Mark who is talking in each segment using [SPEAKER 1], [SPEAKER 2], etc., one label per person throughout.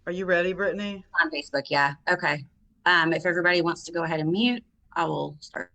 [SPEAKER 1] Are you ready, Brittany?
[SPEAKER 2] On Facebook, yeah. Okay. If everybody wants to go ahead and mute, I will start.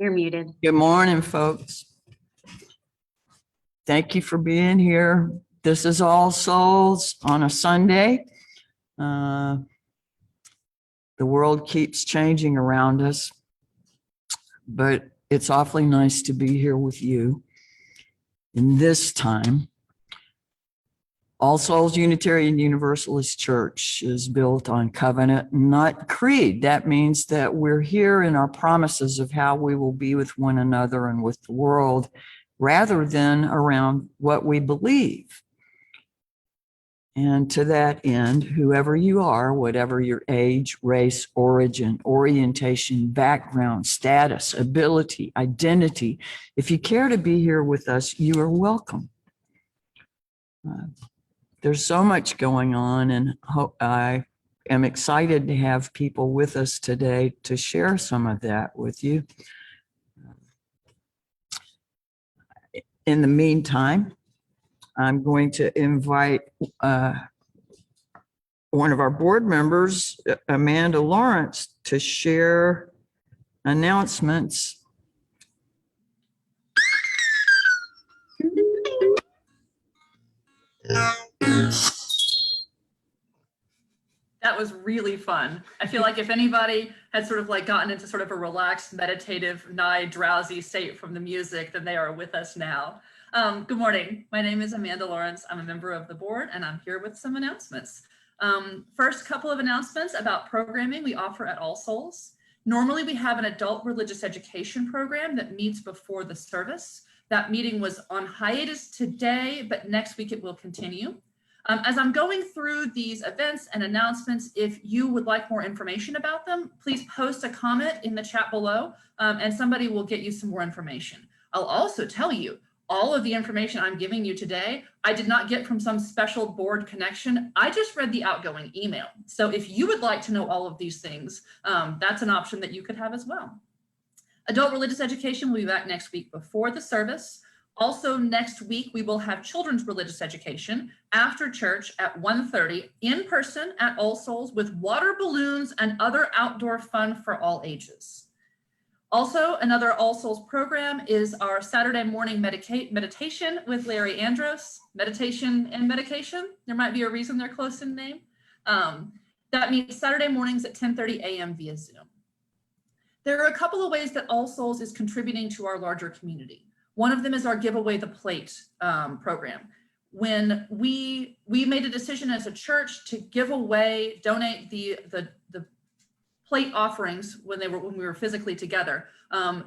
[SPEAKER 2] You're muted.
[SPEAKER 1] Good morning, folks. Thank you for being here. This is All Souls on a Sunday. The world keeps changing around us, but it's awfully nice to be here with you in this time. All Souls Unitarian Universalist Church is built on covenant, not creed. That means that we're here in our promises of how we will be with one another and with the world, rather than around what we believe. And to that end, whoever you are, whatever your age, race, origin, orientation, background, status, ability, identity, if you care to be here with us, you are welcome. There's so much going on, and I am excited to have people with us today to share some of that with you. In the meantime, I'm going to invite one of our board members, Amanda Lawrence, to share announcements.
[SPEAKER 3] That was really fun. I feel like if anybody had sort of like gotten into sort of a relaxed, meditative, nigh drowsy state from the music, then they are with us now. Good morning. My name is Amanda Lawrence. I'm a member of the board, and I'm here with some announcements. First couple of announcements about programming we offer at All Souls. Normally, we have an adult religious education program that meets before the service. That meeting was on hiatus today, but next week it will continue. As I'm going through these events and announcements, if you would like more information about them, please post a comment in the chat below, and somebody will get you some more information. I'll also tell you, all of the information I'm giving you today, I did not get from some special board connection. I just read the outgoing email. So if you would like to know all of these things, that's an option that you could have as well. Adult religious education will be back next week before the service. Also next week, we will have children's religious education after church at 1:30 in person at All Souls with water balloons and other outdoor fun for all ages. Also, another All Souls program is our Saturday morning meditation with Larry Andros. Meditation and medication, there might be a reason they're close in name. That means Saturday mornings at 10:30 a.m. via Zoom. There are a couple of ways that All Souls is contributing to our larger community. One of them is our Give Away the Plate program. When we made a decision as a church to give away, donate the plate offerings when we were physically together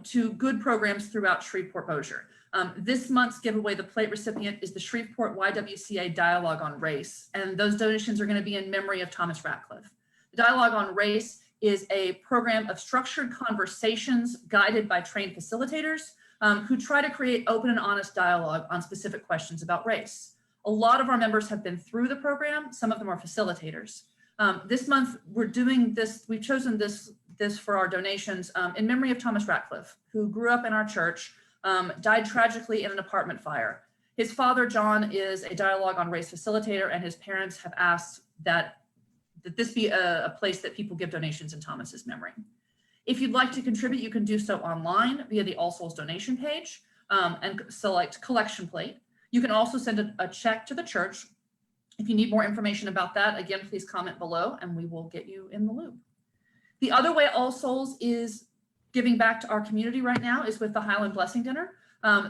[SPEAKER 3] to good programs throughout Shreveport-Bossier. This month's Give Away the Plate recipient is the Shreveport YWCA Dialogue on Race, and those donations are going to be in memory of Thomas Ratcliffe. The Dialogue on Race is a program of structured conversations guided by trained facilitators who try to create open and honest dialogue on specific questions about race. A lot of our members have been through the program. Some of them are facilitators. This month, we're doing this, we've chosen this for our donations in memory of Thomas Ratcliffe, who grew up in our church, died tragically in an apartment fire. His father, John, is a Dialogue on Race facilitator, and his parents have asked that this be a place that people give donations in Thomas's memory. If you'd like to contribute, you can do so online via the All Souls donation page and select collection plate. You can also send a check to the church. If you need more information about that, again, please comment below and we will get you in the loop. The other way All Souls is giving back to our community right now is with the Highland Blessing Dinner.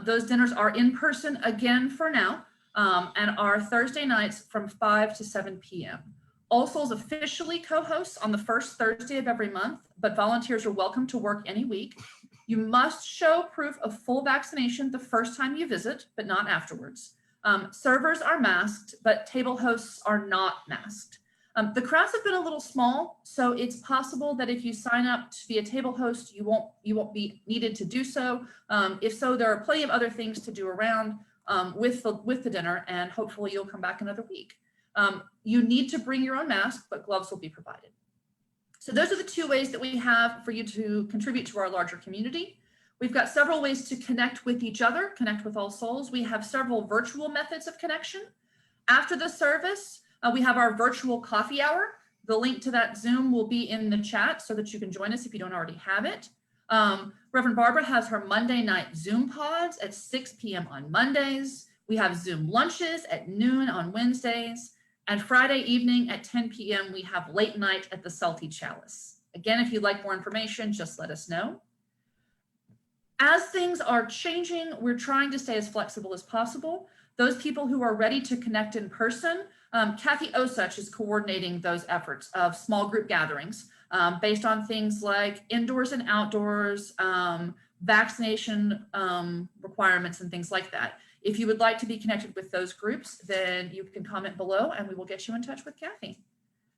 [SPEAKER 3] Those dinners are in person again for now and are Thursday nights from 5 to 7 p.m. All Souls officially co-hosts on the first Thursday of every month, but volunteers are welcome to work any week. You must show proof of full vaccination the first time you visit, but not afterwards. Servers are masked, but table hosts are not masked. The crowds have been a little small, so it's possible that if you sign up to be a table host, you won't be needed to do so. If so, there are plenty of other things to do around with the dinner, and hopefully you'll come back another week. You need to bring your own mask, but gloves will be provided. So those are the two ways that we have for you to contribute to our larger community. We've got several ways to connect with each other, connect with All Souls. We have several virtual methods of connection. After the service, we have our virtual coffee hour. The link to that Zoom will be in the chat so that you can join us if you don't already have it. Reverend Barbara has her Monday night Zoom pods at 6 p.m. on Mondays. We have Zoom lunches at noon on Wednesdays. And Friday evening at 10 p.m., we have late night at the Salty Chalice. Again, if you'd like more information, just let us know. As things are changing, we're trying to stay as flexible as possible. Those people who are ready to connect in person, Kathy Osich is coordinating those efforts of small group gatherings based on things like indoors and outdoors, vaccination requirements and things like that. If you would like to be connected with those groups, then you can comment below and we will get you in touch with Kathy.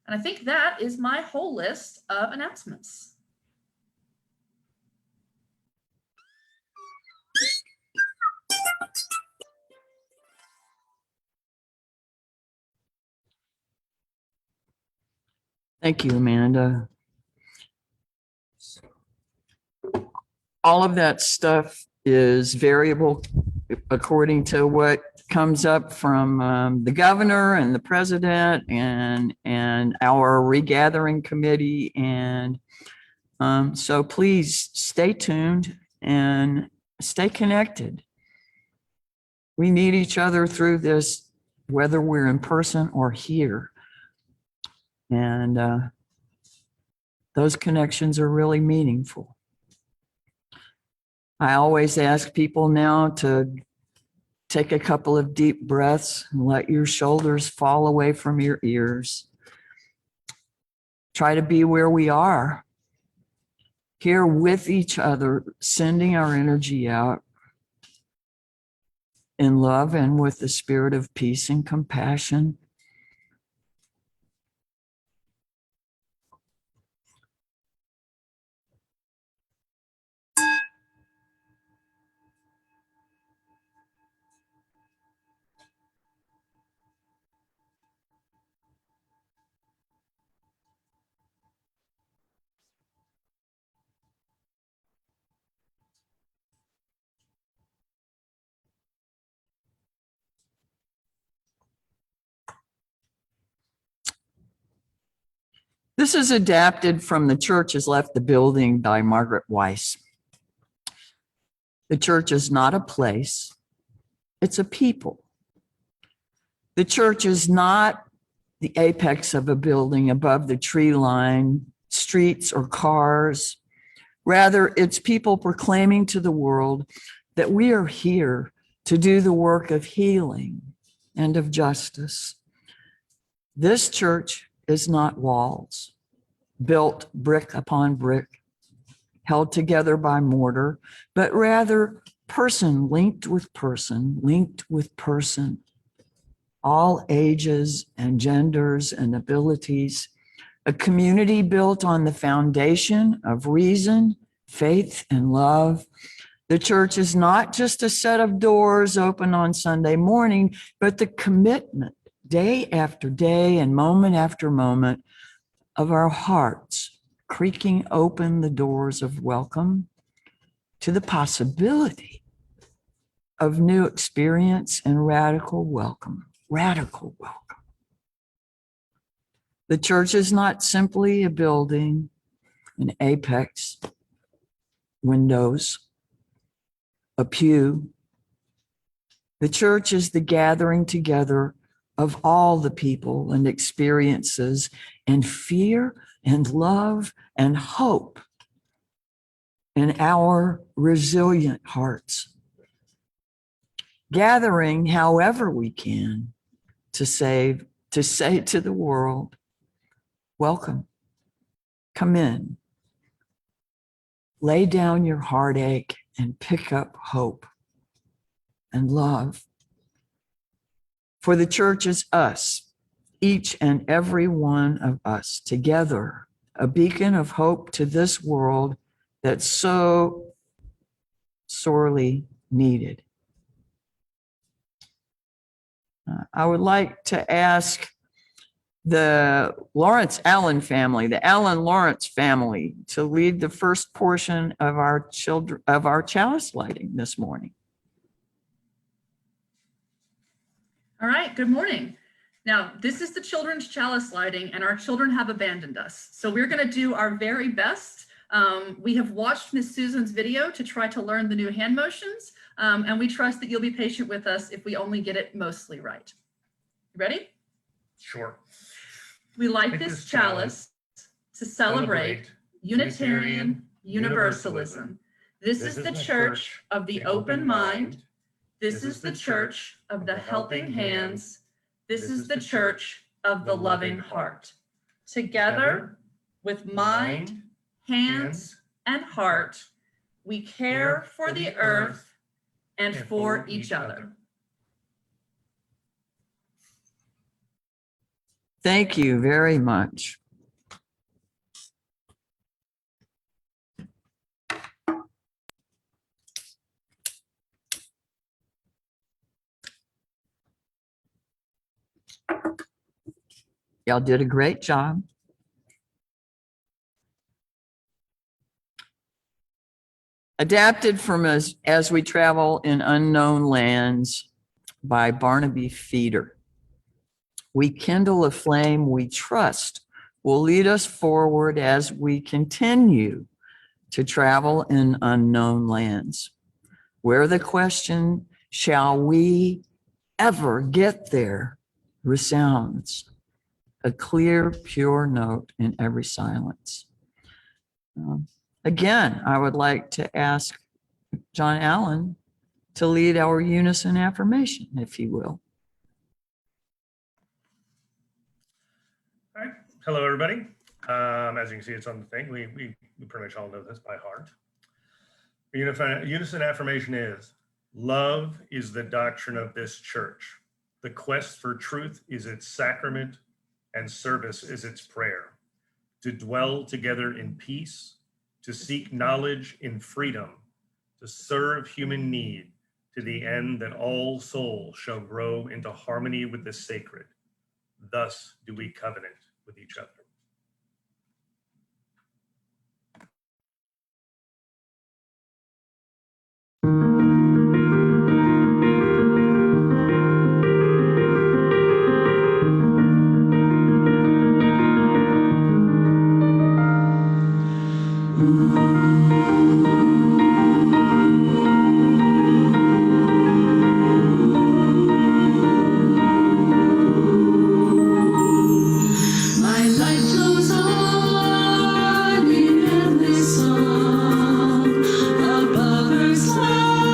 [SPEAKER 3] And I think that is my whole list of announcements.
[SPEAKER 1] Thank you, Amanda. All of that stuff is variable according to what comes up from the governor and the president and our regathering committee. And so please stay tuned and stay connected. We need each other through this, whether we're in person or here. And those connections are really meaningful. I always ask people now to take a couple of deep breaths and let your shoulders fall away from your ears. Try to be where we are, here with each other, sending our energy out in love and with the spirit of peace and compassion. This is adapted from The Church Has Left the Building by Margaret Weiss. The church is not a place, it's a people. The church is not the apex of a building above the tree line, streets or cars. Rather, it's people proclaiming to the world that we are here to do the work of healing and of justice. This church is not walls, built brick upon brick, held together by mortar, but rather person linked with person, linked with person, all ages and genders and abilities, a community built on the foundation of reason, faith, and love. The church is not just a set of doors open on Sunday morning, but the commitment day after day and moment after moment of our hearts, creaking open the doors of welcome to the possibility of new experience and radical welcome. Radical welcome. The church is not simply a building, an apex, windows, a pew. The church is the gathering together of all the people and experiences and fear and love and hope in our resilient hearts. Gathering however we can to say to the world, welcome, come in, lay down your heartache and pick up hope and love. For the church is us, each and every one of us together, a beacon of hope to this world that's so sorely needed. I would like to ask the Lawrence Allen family, the Allen Lawrence family, to lead the first portion of our chalice lighting this morning.
[SPEAKER 3] All right, good morning. Now, this is the children's chalice lighting, and our children have abandoned us. So we're going to do our very best We have watched Miss Susan's video to try to learn the new hand motions, and we trust that you'll be patient with us if we only get it mostly right. You ready?
[SPEAKER 4] Sure.
[SPEAKER 3] We light this chalice to celebrate Unitarian Universalism. This is the church of the open mind. This is the church of the helping hands. This is the church of the loving heart. Together with mind, hands, and heart, we care for the earth and for each other.
[SPEAKER 1] Thank you very much. Y'all did a great job. Adapted from As We Travel in Unknown Lands by Barnaby Feeder. We kindle a flame we trust will lead us forward as we continue to travel in unknown lands, where the question, shall we ever get there, resounds, a clear, pure note in every silence. Again, I would like to ask John Allen to lead our unison affirmation, if he will.
[SPEAKER 4] All right. Hello, everybody. As you can see, it's on the thing. We pretty much all know this by heart. The unison affirmation is, love is the doctrine of this church. The quest for truth is its sacrament, and service is its prayer. To dwell together in peace, to seek knowledge in freedom, to serve human need, to the end that all souls shall grow into harmony with the sacred. Thus do we covenant with each other.
[SPEAKER 5] My life flows on in endless song above earth's light.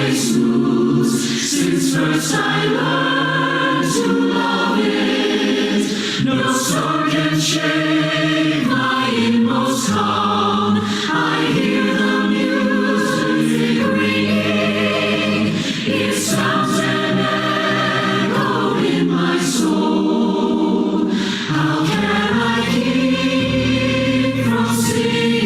[SPEAKER 5] always lose. Since first I learned to love it, no storm can shake my inmost calm. I hear the music ringing, it sounds an echo in my soul. How can I keep from singing?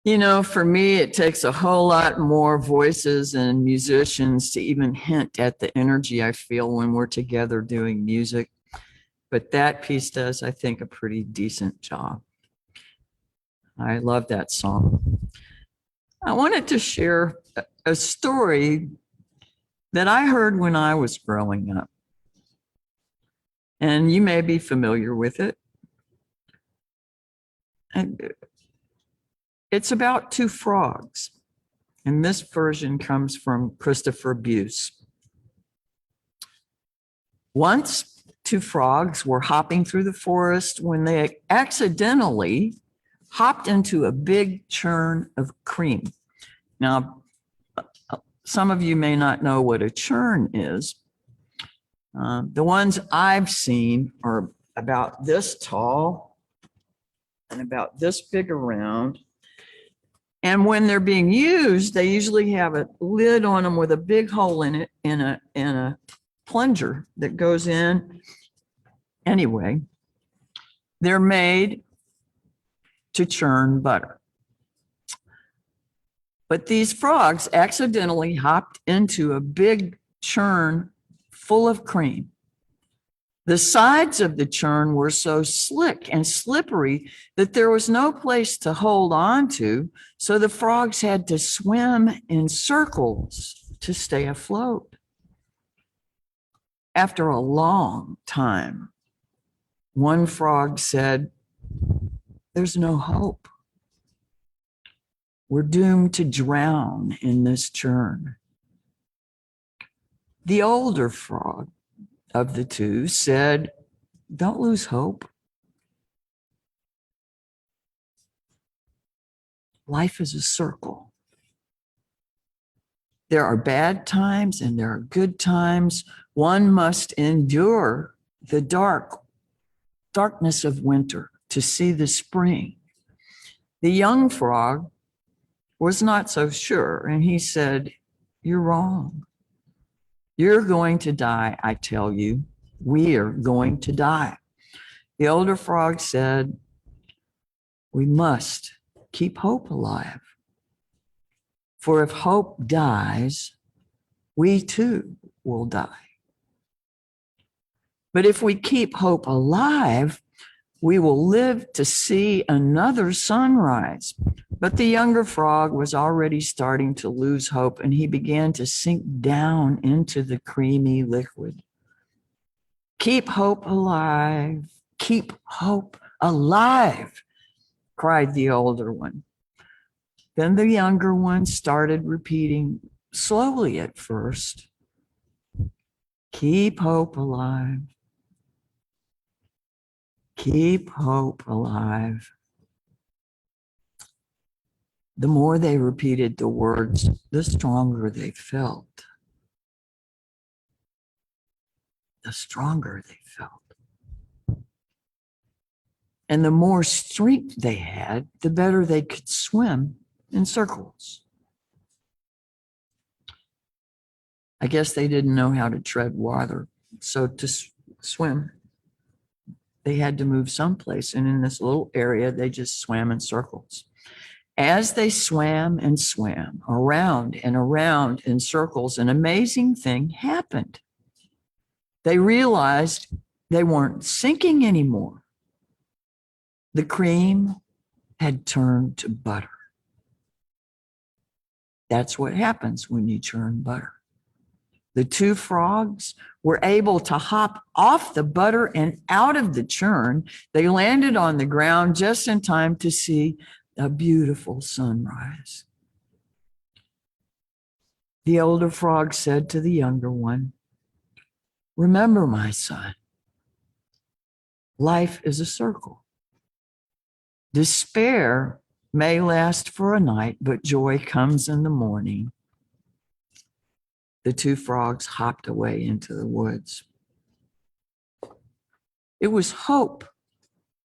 [SPEAKER 1] You know, for me, it takes a whole lot more voices and musicians to even hint at the energy I feel when we're together doing music. But that piece does, I think, a pretty decent job. I love that song. I wanted to share a story that I heard when I was growing up. And you may be familiar with it. And it's about two frogs. And this version comes from Christopher Buse. Once, two frogs were hopping through the forest when they accidentally hopped into a big churn of cream. Now, some of you may not know what a churn is. The ones I've seen are about this tall and about this big around. And when they're being used, they usually have a lid on them with a big hole in it and a plunger that goes in. Anyway, they're made to churn butter. But these frogs accidentally hopped into a big churn full of cream. The sides of the churn were so slick and slippery that there was no place to hold on to, so the frogs had to swim in circles to stay afloat. After a long time, one frog said, "There's no hope. We're doomed to drown in this churn." The older frog of the two said, "Don't lose hope. Life is a circle. There are bad times and there are good times. One must endure the darkness of winter to see the spring." The young frog was not so sure, and he said, "You're wrong. You're going to die, I tell you. We are going to die." The older frog said, "We must keep hope alive. For if hope dies, we too will die. But if we keep hope alive, we will live to see another sunrise." But the younger frog was already starting to lose hope, and he began to sink down into the creamy liquid. "Keep hope alive, keep hope alive," cried the older one. Then the younger one started repeating, slowly at first, "Keep hope alive, keep hope alive." The more they repeated the words, the stronger they felt. The stronger they felt. And the more strength they had, the better they could swim in circles. I guess they didn't know how to tread water. So to swim, they had to move someplace. And in this little area, they just swam in circles. As they swam and swam around and around in circles, an amazing thing happened. They realized they weren't sinking anymore. The cream had turned to butter. That's what happens when you churn butter. The two frogs were able to hop off the butter and out of the churn. They landed on the ground just in time to see a beautiful sunrise. The older frog said to the younger one, "Remember, my son, life is a circle. Despair may last for a night, but joy comes in the morning." The two frogs hopped away into the woods. It was hope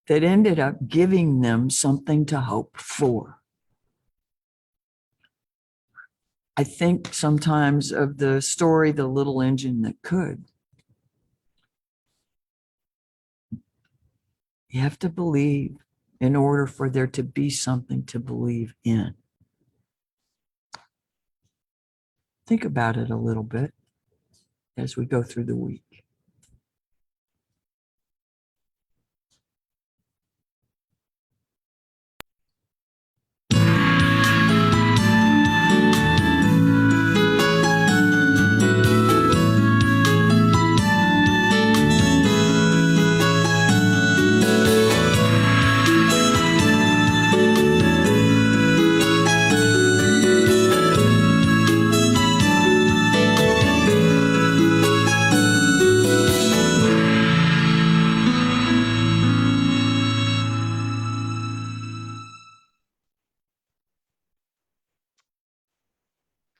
[SPEAKER 1] that ended up giving them something to hope for. I think sometimes of the story, The Little Engine That Could. You have to believe in order for there to be something to believe in. Think about it a little bit as we go through the week.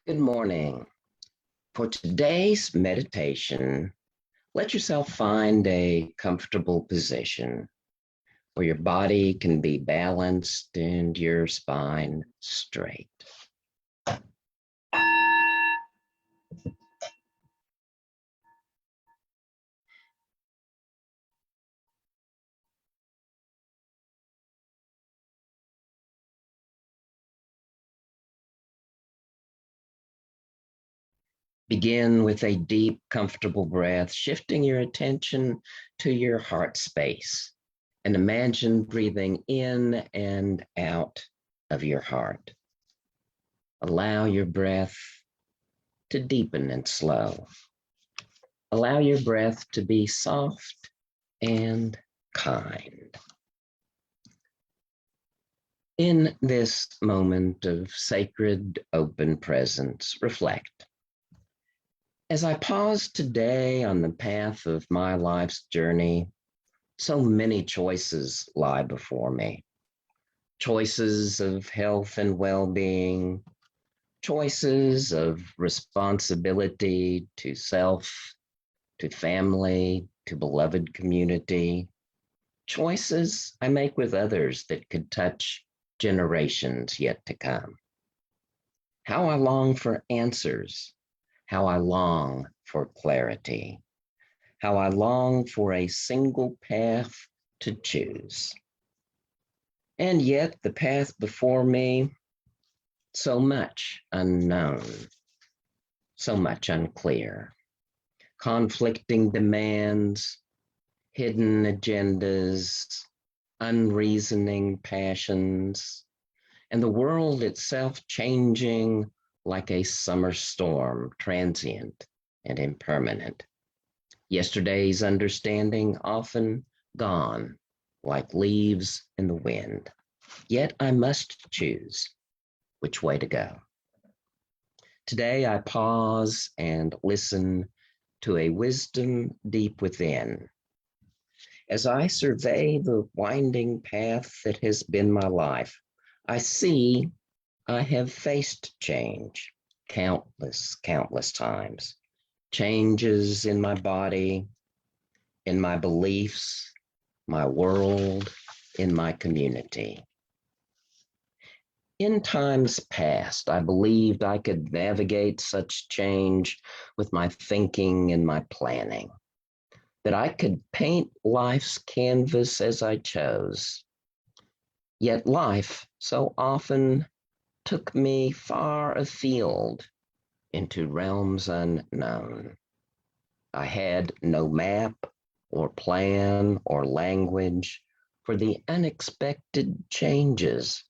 [SPEAKER 6] Good morning. For today's meditation, let yourself find a comfortable position where your body can be balanced and your spine straight. Begin with a deep, comfortable breath, shifting your attention to your heart space, and imagine breathing in and out of your heart. Allow your breath to deepen and slow. Allow your breath to be soft and kind. In this moment of sacred, open presence, reflect. As I pause today on the path of my life's journey, so many choices lie before me. Choices of health and well-being, choices of responsibility to self, to family, to beloved community, choices I make with others that could touch generations yet to come. How I long for answers, how I long for clarity, how I long for a single path to choose. And yet the path before me, so much unknown, so much unclear, conflicting demands, hidden agendas, unreasoning passions, and the world itself changing like a summer storm, transient and impermanent. Yesterday's understanding often gone like leaves in the wind. Yet I must choose which way to go. Today I pause and listen to a wisdom deep within. As I survey the winding path that has been my life, I see I have faced change countless times. Changes in my body, in my beliefs, my world, in my community. In times past, I believed I could navigate such change with my thinking and my planning, that I could paint life's canvas as I chose. Yet life so often took me far afield into realms unknown. I had no map or plan or language for the unexpected changes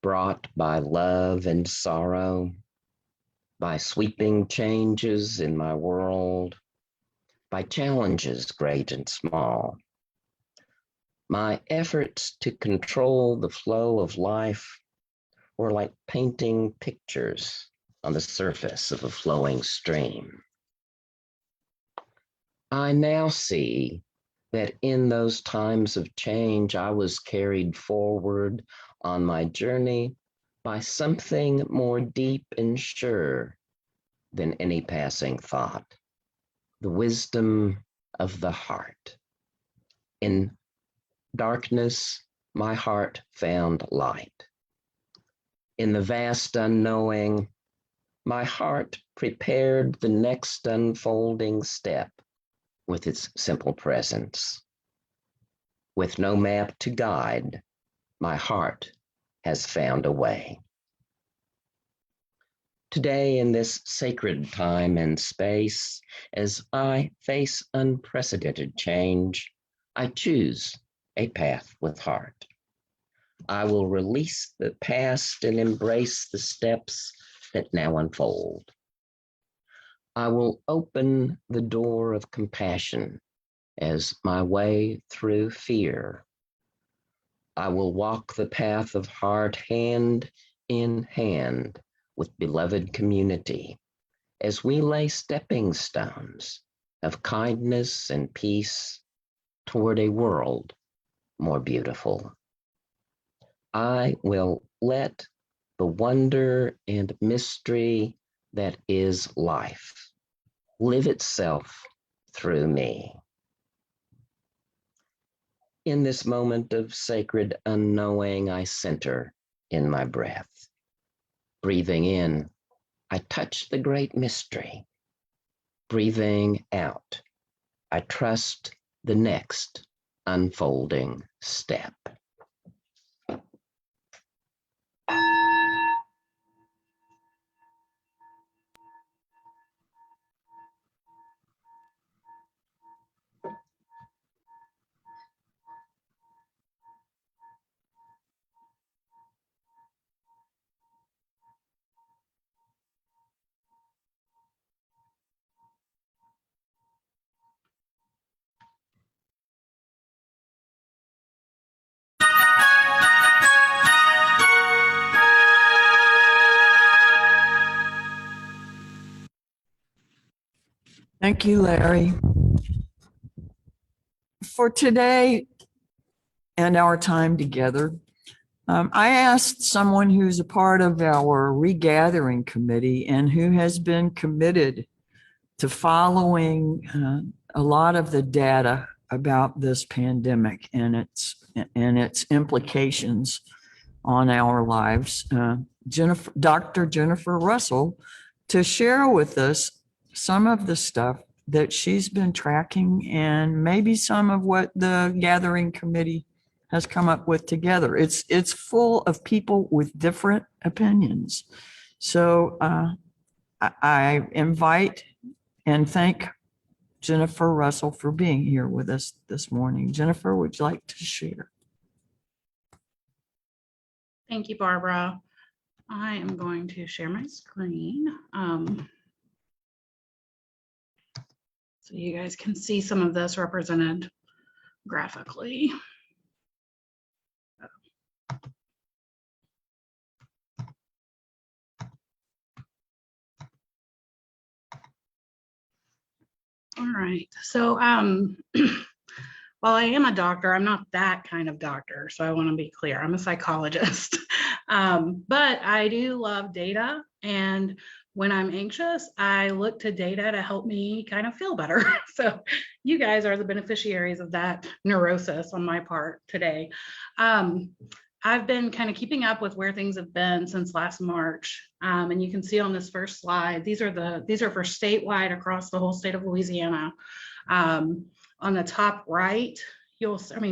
[SPEAKER 6] brought by love and sorrow, by sweeping changes in my world, by challenges great and small. My efforts to control the flow of life were like painting pictures on the surface of a flowing stream. I now see that in those times of change, I was carried forward on my journey by something more deep and sure than any passing thought, the wisdom of the heart. In darkness, my heart found light. In the vast unknowing, my heart prepared the next unfolding step with its simple presence. With no map to guide, my heart has found a way. Today, in this sacred time and space, as I face unprecedented change, I choose a path with heart. I will release the past and embrace the steps that now unfold. I will open the door of compassion as my way through fear. I will walk the path of heart hand in hand with beloved community as we lay stepping stones of kindness and peace toward a world more beautiful. I will let the wonder and mystery that is life live itself through me. In this moment of sacred unknowing, I center in my breath. Breathing in, I touch the great mystery. Breathing out, I trust the next unfolding step.
[SPEAKER 1] Thank you, Larry. For today and our time together, I asked someone who's a part of our regathering committee and who has been committed to following a lot of the data about this pandemic and its implications on our lives, Dr. Jennifer Russell, to share with us some of the stuff that she's been tracking and maybe some of what the gathering committee has come up with together. It's full of people with different opinions. So I invite and thank Jennifer Russell for being here with us this morning. Jennifer, would you like to share?
[SPEAKER 7] Thank you, Barbara. I am going to share my screen so you guys can see some of this represented graphically. All right, so while I am a doctor, I'm not that kind of doctor, so I want to be clear. I'm a psychologist, but I do love data, and when I'm anxious, I look to data to help me kind of feel better. So you guys are the beneficiaries of that neurosis on my part today. I've been kind of keeping up with where things have been since last March. And you can see on this first slide, these are for statewide across the whole state of Louisiana. On the top right,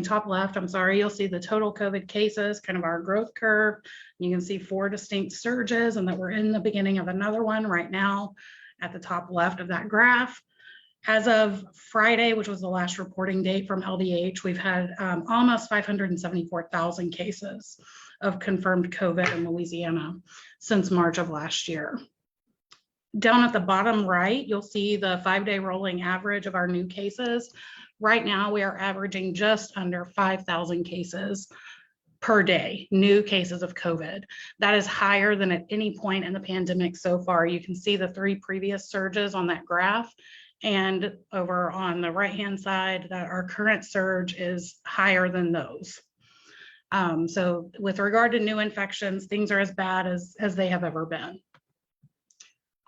[SPEAKER 7] top left, I'm sorry, you'll see the total COVID cases, kind of our growth curve. You can see 4 distinct surges and that we're in the beginning of another one right now at the top left of that graph. As of Friday, which was the last reporting date from LDH, we've had almost 574,000 cases of confirmed COVID in Louisiana since March of last year. Down at the bottom right, you'll see the 5-day rolling average of our new cases. Right now, we are averaging just under 5,000 cases per day, new cases of COVID. That is higher than at any point in the pandemic so far. You can see the 3 previous surges on that graph. And over on the right-hand side, that our current surge is higher than those. So with regard to new infections, things are as bad as they have ever been.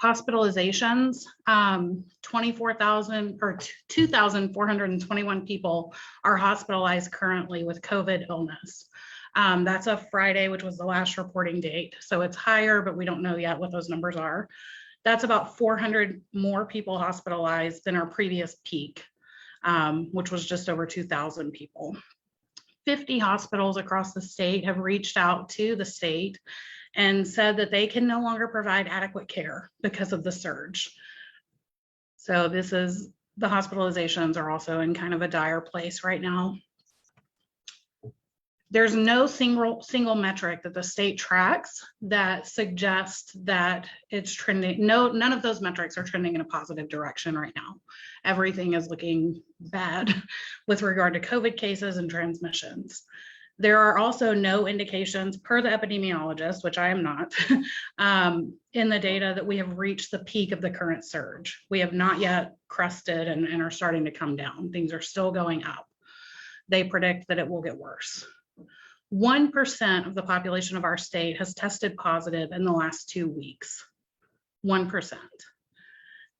[SPEAKER 7] Hospitalizations, 24,000 or 2,421 people are hospitalized currently with COVID illness. That's a Friday, which was the last reporting date. So it's higher, but we don't know yet what those numbers are. That's about 400 more people hospitalized than our previous peak, which was just over 2,000 people. 50 hospitals across the state have reached out to the state and said that they can no longer provide adequate care because of the surge. So the hospitalizations are also in kind of a dire place right now. There's no single metric that the state tracks that suggests that it's trending. None of those metrics are trending in a positive direction right now. Everything is looking bad with regard to COVID cases and transmissions. There are also no indications per the epidemiologist, which I am not, in the data that we have reached the peak of the current surge. We have not yet crested and are starting to come down. Things are still going up. They predict that it will get worse. 1% of the population of our state has tested positive in the last 2 weeks. 1%.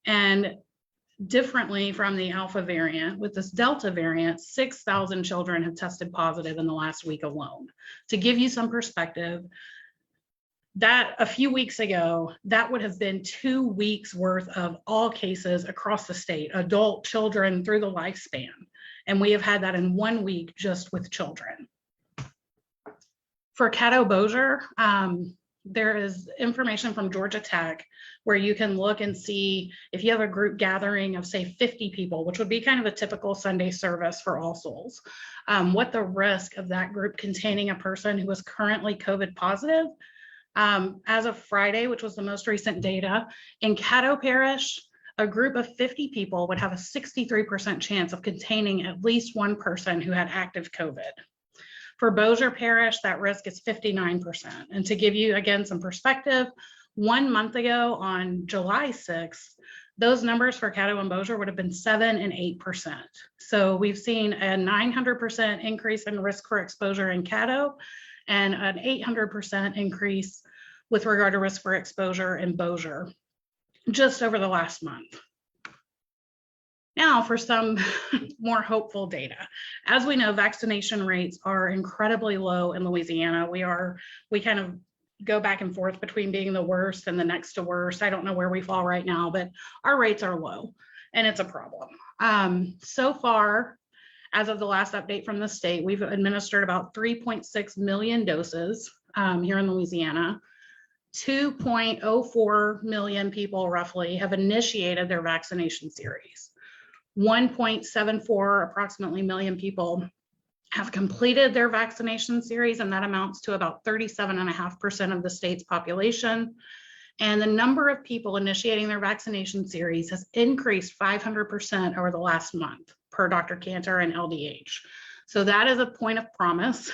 [SPEAKER 7] And differently from the Alpha variant, with this Delta variant, 6,000 children have tested positive in the last week alone. To give you some perspective, that a few weeks ago, that would have been 2 weeks worth of all cases across the state, adult, children, through the lifespan. And we have had that in 1 week just with children. For Caddo-Bossier, there is information from Georgia Tech where you can look and see if you have a group gathering of say 50 people, which would be kind of a typical Sunday service for All Souls, what the risk of that group containing a person who is currently COVID positive. As of Friday, which was the most recent data, in Caddo Parish, a group of 50 people would have a 63% chance of containing at least one person who had active COVID. For Bossier Parish, that risk is 59%. And to give you, again, some perspective, 1 month ago on July 6th, Those numbers for Caddo and Bossier would have been 7 and 8%. So we've seen a 900% increase in risk for exposure in Caddo and an 800% increase with regard to risk for exposure in Bossier just over the last month. Now for some more hopeful data. As we know, vaccination rates are incredibly low in Louisiana. We kind of go back and forth between being the worst and the next to worst. I don't know where we fall right now, but our rates are low and it's a problem. So far, as of the last update from the state, we've administered about 3.6 million doses here in Louisiana. 2.04 million people roughly have initiated their vaccination series. 1.74 approximately million people have completed their vaccination series, and that amounts to about 37.5% of the state's population. And the number of people initiating their vaccination series has increased 500% over the last month per Dr. Cantor and LDH. So that is a point of promise.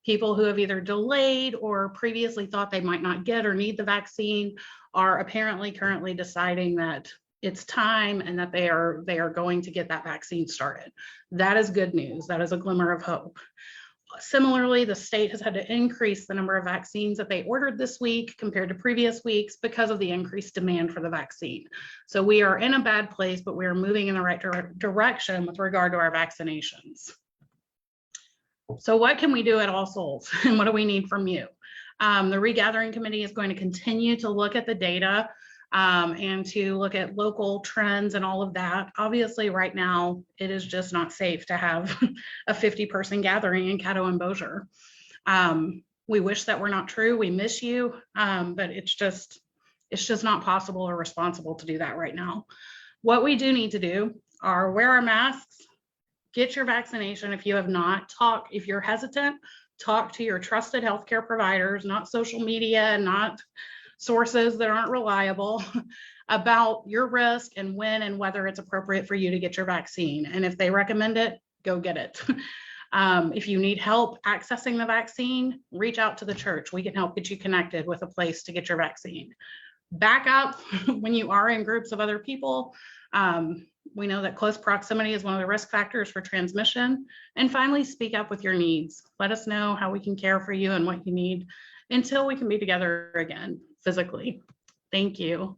[SPEAKER 7] People who have either delayed or previously thought they might not get or need the vaccine are apparently currently deciding that it's time and that they are going to get that vaccine started. That is good news. That is a glimmer of hope. Similarly, the state has had to increase the number of vaccines that they ordered this week compared to previous weeks because of the increased demand for the vaccine. So we are in a bad place, but we are moving in the right direction with regard to our vaccinations. So what can we do at All Souls and what do we need from you? The Regathering Committee is going to continue to look at the data and to look at local trends and all of that. Obviously, right now, it is just not safe to have a 50-person gathering in Caddo and Bossier. We wish that were not true. We miss you, but it's just not possible or responsible to do that right now. What we do need to do are wear our masks, get your vaccination if you have not, if you're hesitant, talk to your trusted healthcare providers, not social media and not sources that aren't reliable about your risk and when and whether it's appropriate for you to get your vaccine. And if they recommend it, go get it. If you need help accessing the vaccine, reach out to the church. We can help get you connected with a place to get your vaccine. Back up when you are in groups of other people. We know that close proximity is one of the risk factors for transmission. And finally, speak up with your needs. Let us know how we can care for you and what you need until we can be together again physically. Thank you.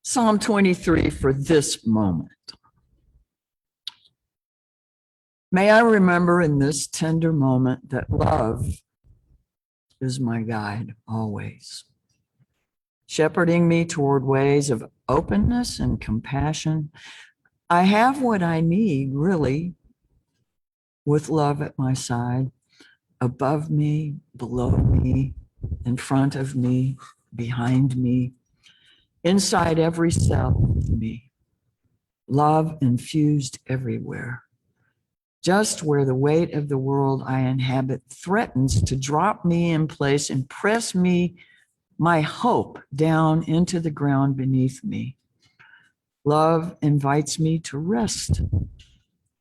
[SPEAKER 1] Psalm 23 for this moment. May I remember in this tender moment that love is my guide always, shepherding me toward ways of openness and compassion. I have what I need, really, with love at my side, above me, below me, in front of me, behind me, inside every cell of me, love infused everywhere. Just where the weight of the world I inhabit threatens to drop me in place and press me, my hope, down into the ground beneath me. Love invites me to rest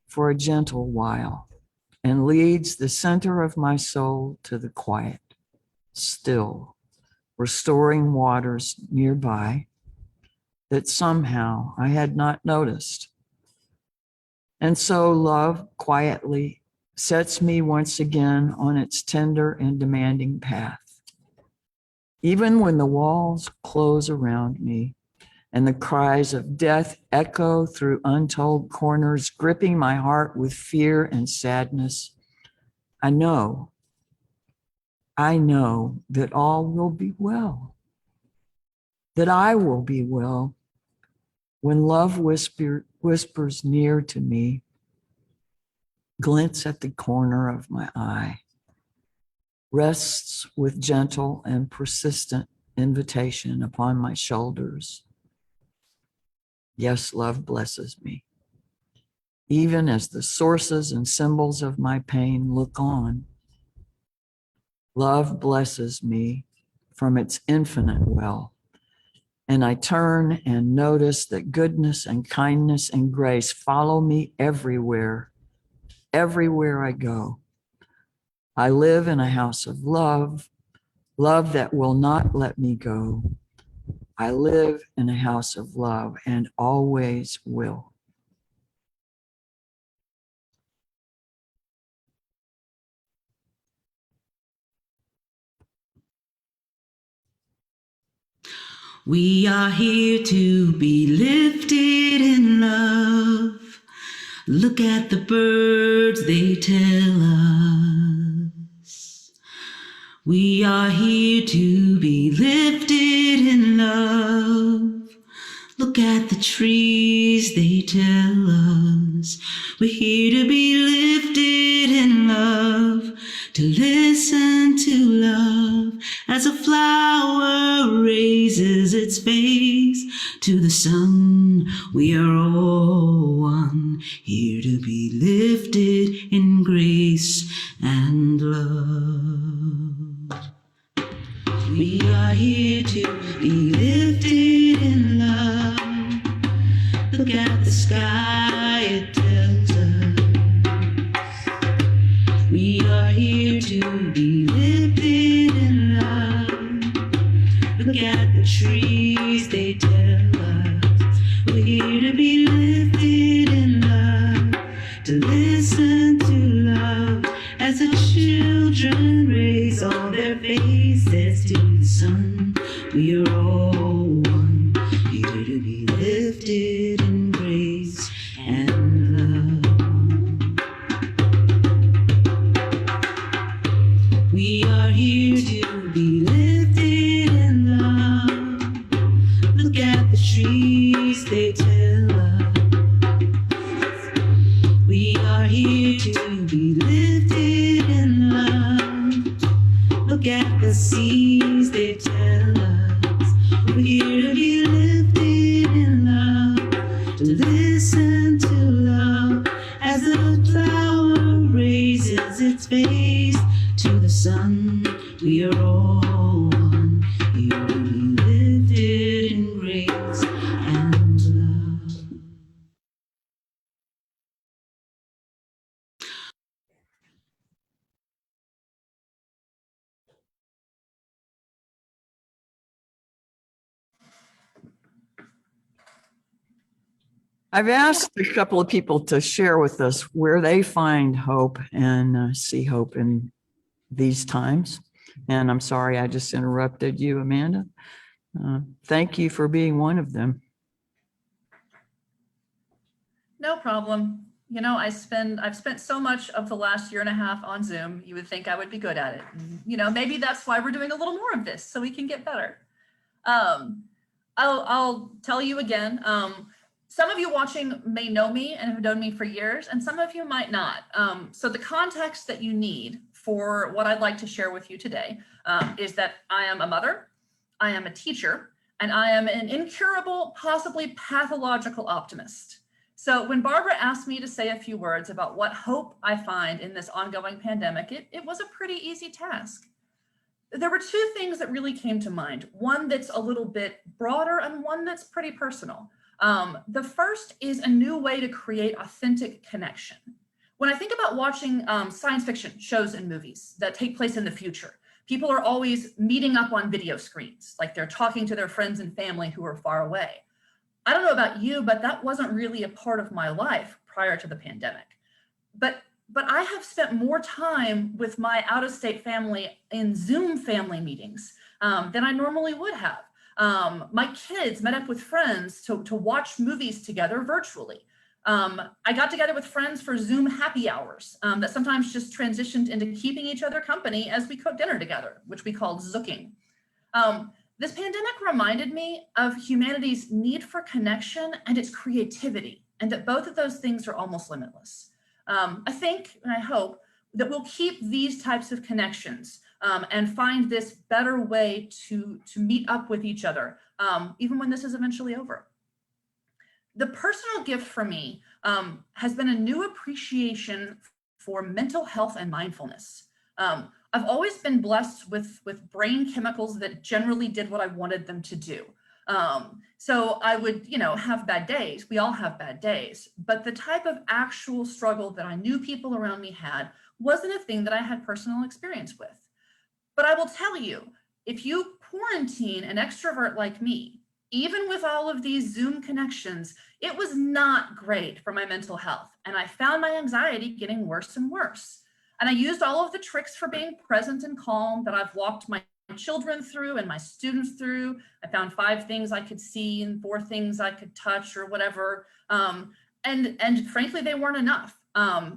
[SPEAKER 1] for a gentle while and leads the center of my soul to the quiet, still, restoring waters nearby that somehow I had not noticed. And so love quietly sets me once again on its tender and demanding path. Even when the walls close around me and the cries of death echo through untold corners, gripping my heart with fear and sadness, I know that all will be well, that I will be well when love whispers near to me, glints at the corner of my eye, rests with gentle and persistent invitation upon my shoulders. Yes, love blesses me, even as the sources and symbols of my pain look on. Love blesses me from its infinite well, and I turn and notice that goodness and kindness and grace follow me everywhere, everywhere I go. I live in a house of love, love that will not let me go. I live in a house of love and always will.
[SPEAKER 5] We are here to be lifted in love. Look at the birds, they tell us. We are here to be lifted in love. Look at the trees, they tell us. We're here to be lifted in love, to listen to love as a flower raises its face to the sun. We are all one, here to be lifted in grace and love. We are here to be lifted in love. Look at the sky, it tells us. We are here to be lifted in love. Look at the trees, they tell us. We're here to be lifted in love, to listen to love as the children raise all their faces to the sun. We are all one, here to be lifted in grace and love. We are here to be lifted in love. Look at the trees, they tell us. We are here to be lifted in love. Look at the seas, they tell us. We're here to be lifted in love, to listen to love as the flower raises its face to the sun. We are all one, here to be lifted in grace and love.
[SPEAKER 1] I've asked a couple of people to share with us where they find hope and see hope in these times. And I'm sorry, I just interrupted you, Amanda. Thank you for being one of them.
[SPEAKER 3] No problem. You know, I've spent so much of the last year and a half on Zoom. You would think I would be good at it. And, you know, maybe that's why we're doing a little more of this, so we can get better. I'll tell you again. Some of you watching may know me and have known me for years, and some of you might not. So the context that you need for what I'd like to share with you today is that I am a mother, I am a teacher, and I am an incurable, possibly pathological optimist. So when Barbara asked me to say a few words about what hope I find in this ongoing pandemic, it was a pretty easy task. There were two things that really came to mind, one that's a little bit broader and one that's pretty personal. The first is a new way to create authentic connection. When I think about watching science fiction shows and movies that take place in the future, people are always meeting up on video screens, like they're talking to their friends and family who are far away. I don't know about you, but that wasn't really a part of my life prior to the pandemic. But I have spent more time with my out-of-state family in Zoom family meetings than I normally would have. My kids met up with friends to watch movies together virtually. I got together with friends for Zoom happy hours that sometimes just transitioned into keeping each other company as we cooked dinner together, which we called zooking. This pandemic reminded me of humanity's need for connection and its creativity, and that both of those things are almost limitless. I think, and I hope, that we'll keep these types of connections and find this better way to meet up with each other, even when this is eventually over. The personal gift for me has been a new appreciation for mental health and mindfulness. I've always been blessed with brain chemicals that generally did what I wanted them to do. So I would, have bad days. We all have bad days, but the type of actual struggle that I knew people around me had wasn't a thing that I had personal experience with. But I will tell you, if you quarantine an extrovert like me, even with all of these Zoom connections, it was not great for my mental health. And I found my anxiety getting worse and worse. And I used all of the tricks for being present and calm that I've walked my children through and my students through. I found 5 things I could see and 4 things I could touch or whatever. And frankly, they weren't enough.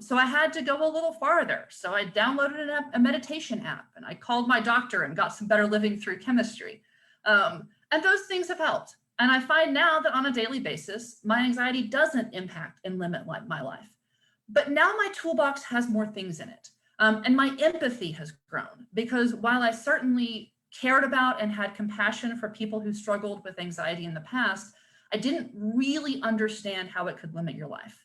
[SPEAKER 3] So I had to go a little farther. So I downloaded a meditation app and I called my doctor and got some better living through chemistry. And those things have helped. And I find now that on a daily basis, my anxiety doesn't impact and limit my life. But now my toolbox has more things in it. And my empathy has grown because while I certainly cared about and had compassion for people who struggled with anxiety in the past, I didn't really understand how it could limit your life.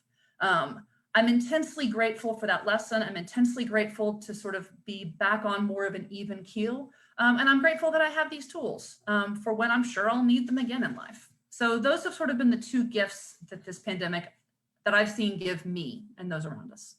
[SPEAKER 3] I'm intensely grateful for that lesson. I'm intensely grateful to sort of be back on more of an even keel. And I'm grateful that I have these tools for when I'm sure I'll need them again in life. So those have sort of been the 2 gifts that this pandemic that I've seen give me and those around us.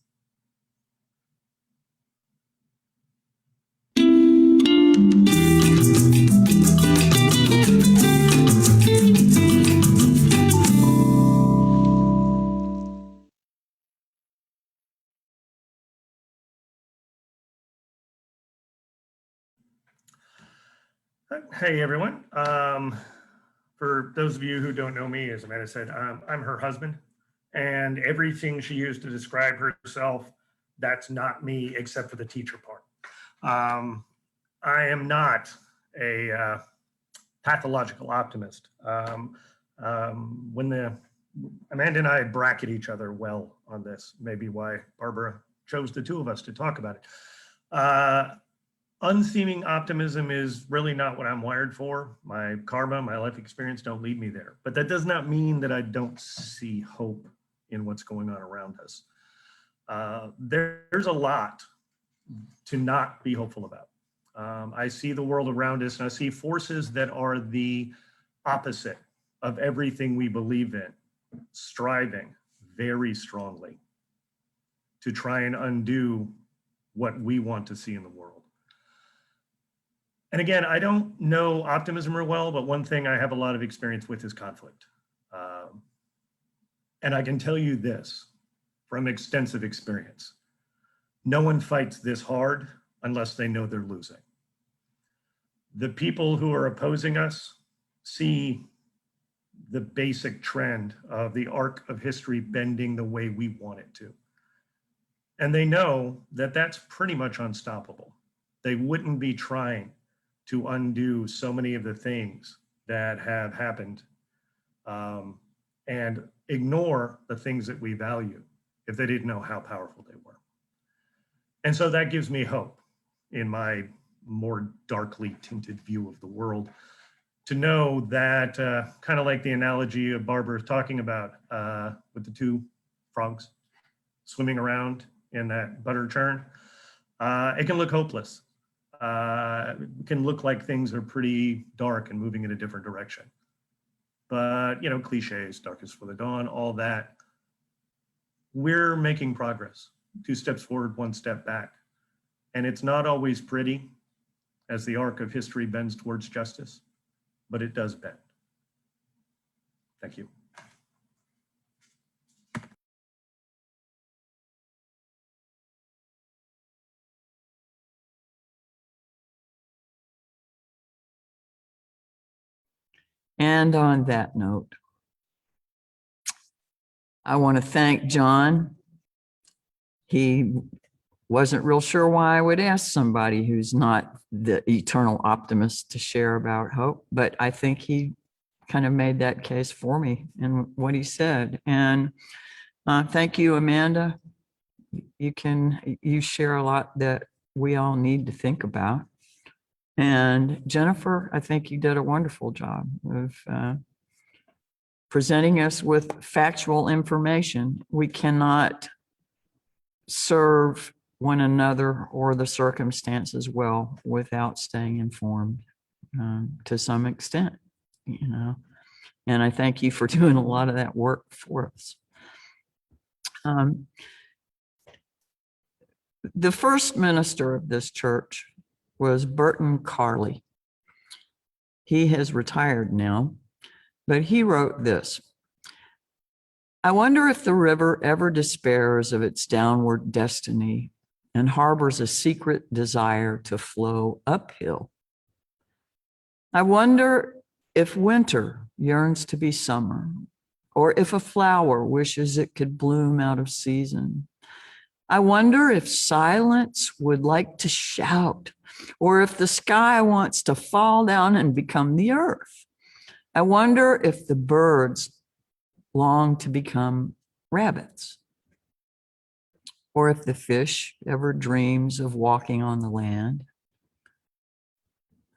[SPEAKER 4] Hey, everyone. For those of you who don't know me, as Amanda said, I'm her husband, and everything she used to describe herself, that's not me except for the teacher part. I am not a pathological optimist. When Amanda and I bracket each other well on this, maybe why Barbara chose the 2 of us to talk about it. Unseeming optimism is really not what I'm wired for. My karma, my life experience don't lead me there. But that does not mean that I don't see hope in what's going on around us. There's a lot to not be hopeful about. I see the world around us and I see forces that are the opposite of everything we believe in, striving very strongly to try and undo what we want to see in the world. And again, I don't know optimism real well, but one thing I have a lot of experience with is conflict. And I can tell you this from extensive experience. No one fights this hard unless they know they're losing. The people who are opposing us see the basic trend of the arc of history bending the way we want it to. And they know that that's pretty much unstoppable. They wouldn't be trying to undo so many of the things that have happened and ignore the things that we value if they didn't know how powerful they were. And so that gives me hope in my more darkly tinted view of the world to know that kind of like the analogy of Barbara talking about with the 2 frogs swimming around in that butter churn, it can look hopeless. It can look like things are pretty dark and moving in a different direction. But, cliches, darkest for the dawn, all that. We're making progress, 2 steps forward, 1 step back. And it's not always pretty as the arc of history bends towards justice, but it does bend. Thank you.
[SPEAKER 1] And on that note, I want to thank John. He wasn't real sure why I would ask somebody who's not the eternal optimist to share about hope, but I think he kind of made that case for me in what he said. And thank you, Amanda. you share a lot that we all need to think about. And Jennifer, I think you did a wonderful job of presenting us with factual information. We cannot serve one another or the circumstances well without staying informed to some extent, you know. And I thank you for doing a lot of that work for us. The first minister of this church was Burton Carley. He has retired now, but he wrote this: I wonder if the river ever despairs of its downward destiny and harbors a secret desire to flow uphill. I wonder if winter yearns to be summer, or if a flower wishes it could bloom out of season. I wonder if silence would like to shout, or if the sky wants to fall down and become the earth. I wonder if the birds long to become rabbits, or if the fish ever dreams of walking on the land.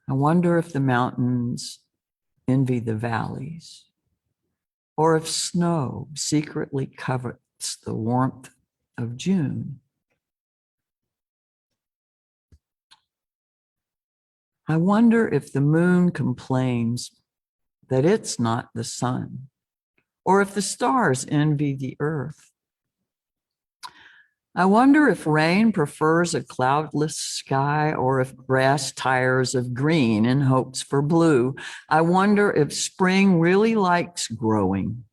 [SPEAKER 1] I wonder if the mountains envy the valleys, or if snow secretly covets the warmth of June. I wonder if the moon complains that it's not the sun, or if the stars envy the earth. I wonder if rain prefers a cloudless sky, or if grass tires of green and hopes for blue. I wonder if spring really likes growing,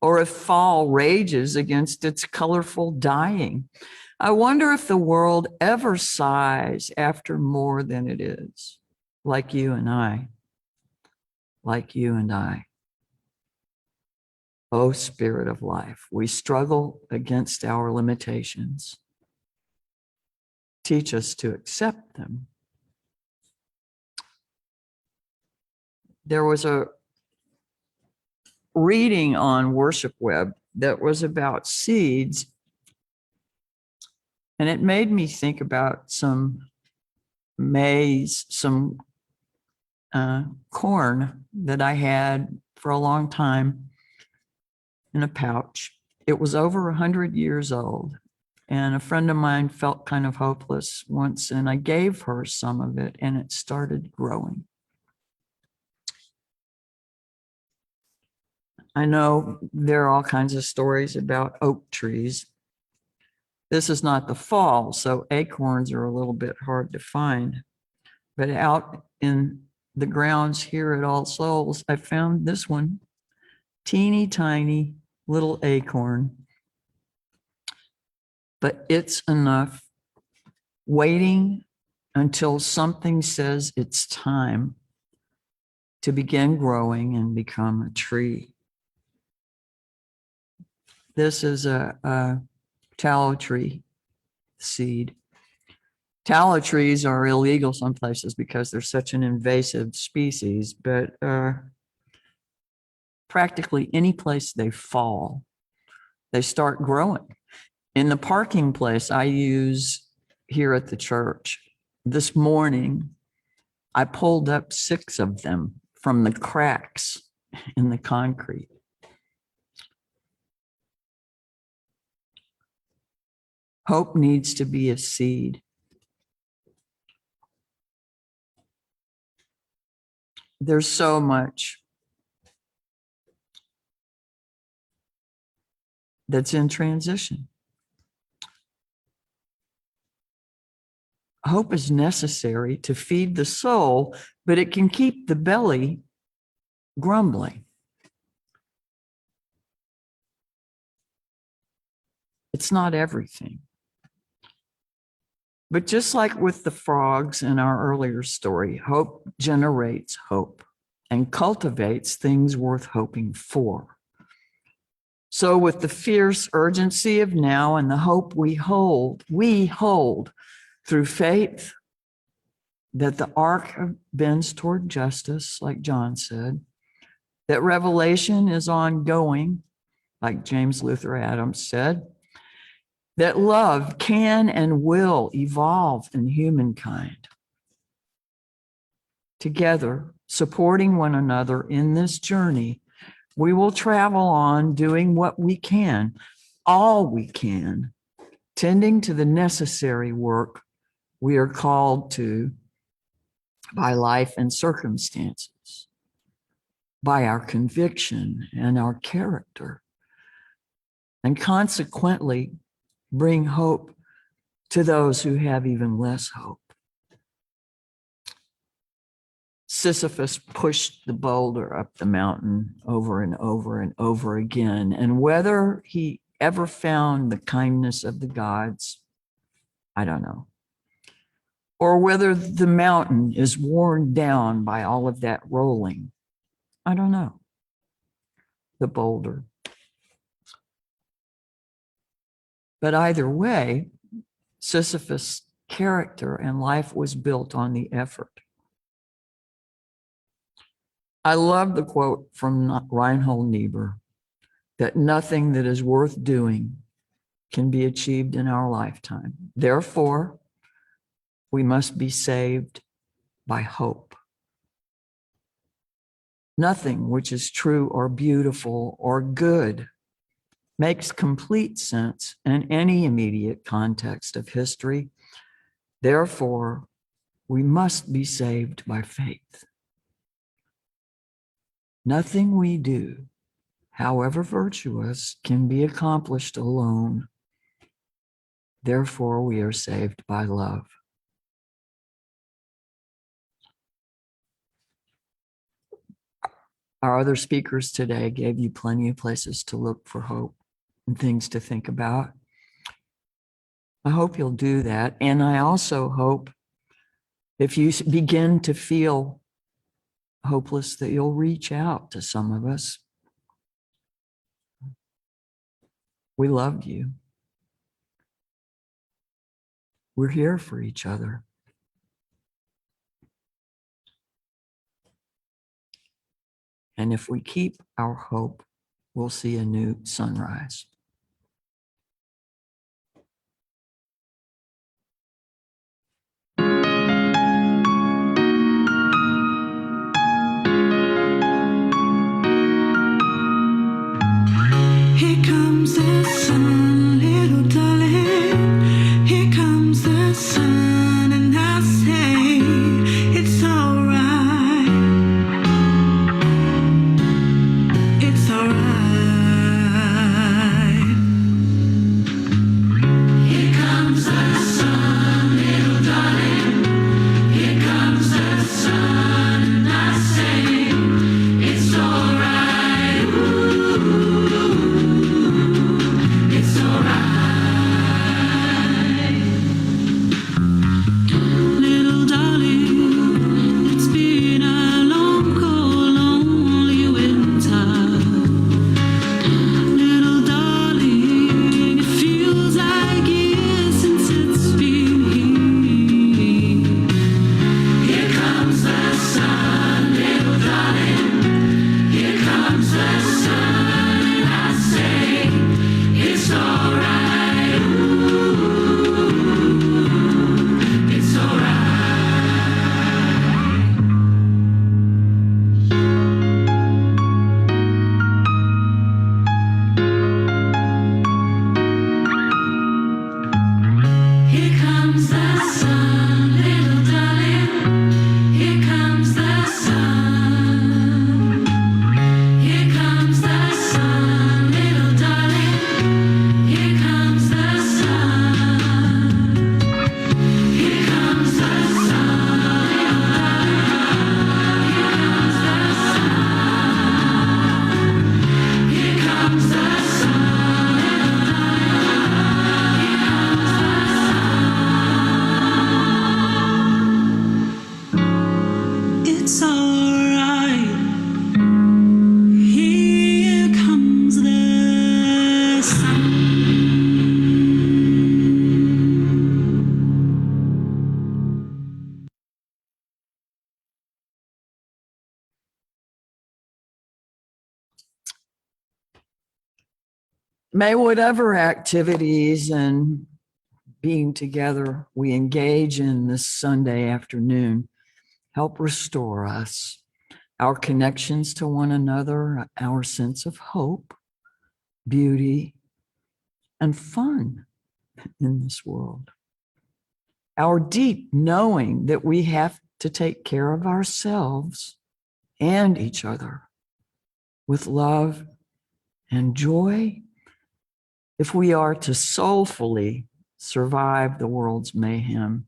[SPEAKER 1] or if fall rages against its colorful dying. I wonder if the world ever sighs after more than it is, like you and I, like you and I. Oh, Spirit of life, we struggle against our limitations. Teach us to accept them. There was a reading on Worship Web that was about seeds, and it made me think about some maize, some corn that I had for a long time in a pouch. It was over 100 years old, and a friend of mine felt kind of hopeless once, and I gave her some of it, and it started growing. I know there are all kinds of stories about oak trees. This is not the fall, so acorns are a little bit hard to find. But out in the grounds here at All Souls, I found this one, teeny tiny little acorn. But it's enough. Waiting until something says it's time to begin growing and become a tree. This is a tallow tree seed. Tallow trees are illegal some places because they're such an invasive species, but practically any place they fall, they start growing. In the parking place I use here at the church, this morning, I pulled up 6 of them from the cracks in the concrete. Hope needs to be a seed. There's so much that's in transition. Hope is necessary to feed the soul, but it can keep the belly grumbling. It's not everything. But just like with the frogs in our earlier story, hope generates hope and cultivates things worth hoping for. So with the fierce urgency of now and the hope we hold through faith that the arc bends toward justice, like John said, that revelation is ongoing, like James Luther Adams said, that love can and will evolve in humankind. Together, supporting one another in this journey, we will travel on doing what we can, all we can, tending to the necessary work we are called to by life and circumstances, by our conviction and our character, and consequently bring hope to those who have even less hope. Sisyphus pushed the boulder up the mountain over and over and over again, and whether he ever found the kindness of the gods, I don't know. Or whether the mountain is worn down by all of that rolling, I don't know. The boulder. But either way, Sisyphus' character and life was built on the effort. I love the quote from Reinhold Niebuhr that nothing that is worth doing can be achieved in our lifetime. Therefore, we must be saved by hope. Nothing which is true or beautiful or good makes complete sense in any immediate context of history. Therefore, we must be saved by faith. Nothing we do, however virtuous, can be accomplished alone. Therefore, we are saved by love. Our other speakers today gave you plenty of places to look for hope and things to think about. I hope you'll do that. And I also hope if you begin to feel hopeless that you'll reach out to some of us. We loved you. We're here for each other. And if we keep our hope, we'll see a new sunrise.
[SPEAKER 5] Here comes the sun, little darling. Here comes the sun, and I say it's alright. It's alright. Here comes the sun, little darling. Here comes the sun, and I say it's alright. Ooh. It's alright. Little darling, it's been a long, cold, lonely winter. Little darling, it feels like years since it's been here. Here comes the sun, little darling. Here comes the sun, and I say it's alright. Ooh, it's alright. Here comes the sun, little darling. Here comes the sun. Here comes the sun, little darling. Here comes the sun. Here comes the sun, little darling. Here comes the sun. Here comes the sun, little darling. Here comes the sun.
[SPEAKER 1] May whatever activities and being together we engage in this Sunday afternoon help restore us, our connections to one another, our sense of hope, beauty, and fun in this world. Our deep knowing that we have to take care of ourselves and each other with love and joy if we are to soulfully survive the world's mayhem.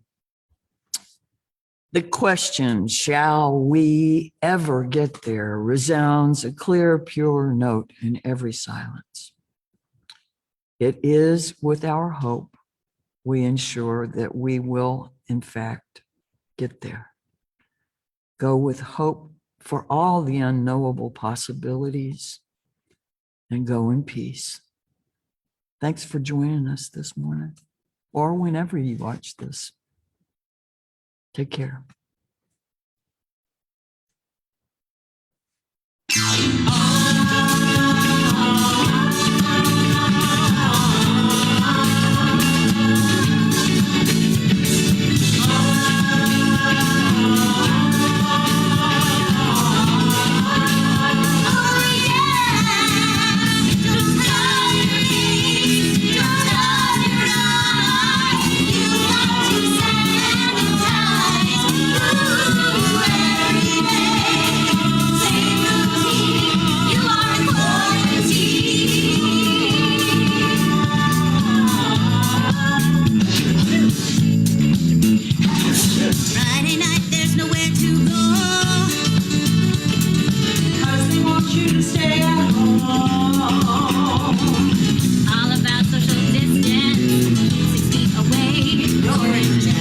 [SPEAKER 1] The question, shall we ever get there, resounds a clear, pure note in every silence. It is with our hope we ensure that we will, in fact, get there. Go with hope for all the unknowable possibilities and go in peace. Thanks for joining us this morning or whenever you watch this. Take care.
[SPEAKER 8] Friday night, there's nowhere to go. 'Cause they want you to stay at home. All about social distance, 6 feet away. You're in